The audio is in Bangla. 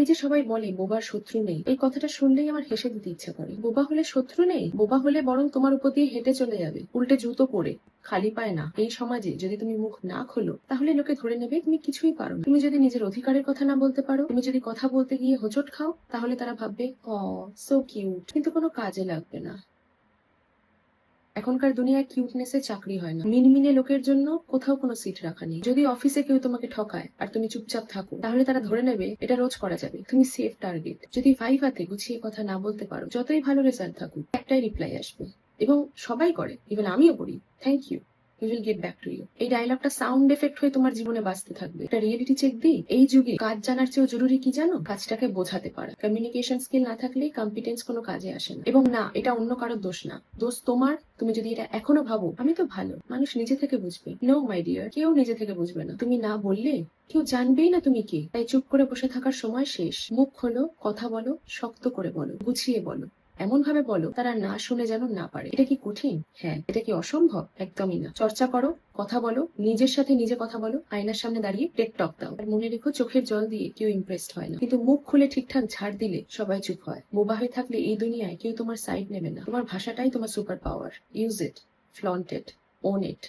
এই যে সবাই বলে বোবার শত্রু নেই, এই কথাটা শুনলেই আমার হেসে দিতে ইচ্ছা করে। বোবা হলে শত্রু নেই, বোবা হলে বরং তোমার উপর দিয়ে হেঁটে চলে যাবে, উল্টে জুতো পরে, খালি পায় না। এই সমাজে যদি তুমি মুখ না খোলো তাহলে লোকে ধরে নেবে তুমি কিছুই পারো না। তুমি যদি নিজের অধিকারের কথা না বলতে পারো, তুমি যদি কথা বলতে গিয়ে হোঁচট খাও, তাহলে তারা ভাববে ও সো কিউট, কিন্তু কোনো কাজে লাগবে না। এখনকার দুনিয়ায় কিউটনেসে চাকরি হয় না। মিনমিনে লোকের জন্য কোথাও কোনো সিট রাখা নেই। যদি অফিসে কেউ তোমাকে ঠকায় আর তুমি চুপচাপ থাকো, তাহলে তারা ধরে নেবে এটা রোজ করা যাবে, তুমি সেফ টার্গেট। যদি হাতে গুছিয়ে কথা না বলতে পারো, যতই ভালো রেজাল্ট থাকুক, একটাই রিপ্লাই আসবে, এবং সবাই করে, ইভেন আমিও করি, thank you, we will get back to you. এই ডায়লগটা সাউন্ড এফেক্ট হয়ে তোমার জীবনে বাঁচতে থাকবে। এটা রিয়েলিটি চেক দিই, এই যুগে কাজ জানার চেয়েও জরুরি কি জানো? কাজটাকে বোঝাতে পারা। কমিউনিকেশন স্কিল না থাকলে কম্পিটেন্স কোনো কাজে আসে না। এবং না, এটা অন্য কারোর দোষ না, দোষ তোমার। তুমি যদি এটা এখনো ভাবো আমি তো ভালো, মানুষ নিজে থেকে বুঝবে। নো মাই ডিয়ার, কেউ নিজে থেকে বুঝবে না। তুমি না বললে কেউ জানবেই না তুমি কে। তাই চুপ করে বসে থাকার সময় শেষ। মুখ খোলো, কথা বলো, শক্ত করে বলো, গুছিয়ে বলো, এমন ভাবে বলো তারা না শুনে যেন না পারে। এটা কি কঠিন? হ্যাঁ। এটা কি অসম্ভব? একদমই না। চর্চা করো, কথা বলো, নিজের সাথে নিজে কথা বলো, আয়নার সামনে দাঁড়িয়ে টেক টক দাও। আর মনে রেখো, চোখের জল দিয়ে কেউ ইমপ্রেসড হয় না, কিন্তু মুখ খুলে ঠিকঠাক ঝাড় দিলে সবাই চুপ হয়। বোবা হয়ে থাকলে এই দুনিয়ায় কেউ তোমার সাইড নেবে না। তোমার ভাষাটাই তোমার super power. Use it, flaunt it, on it.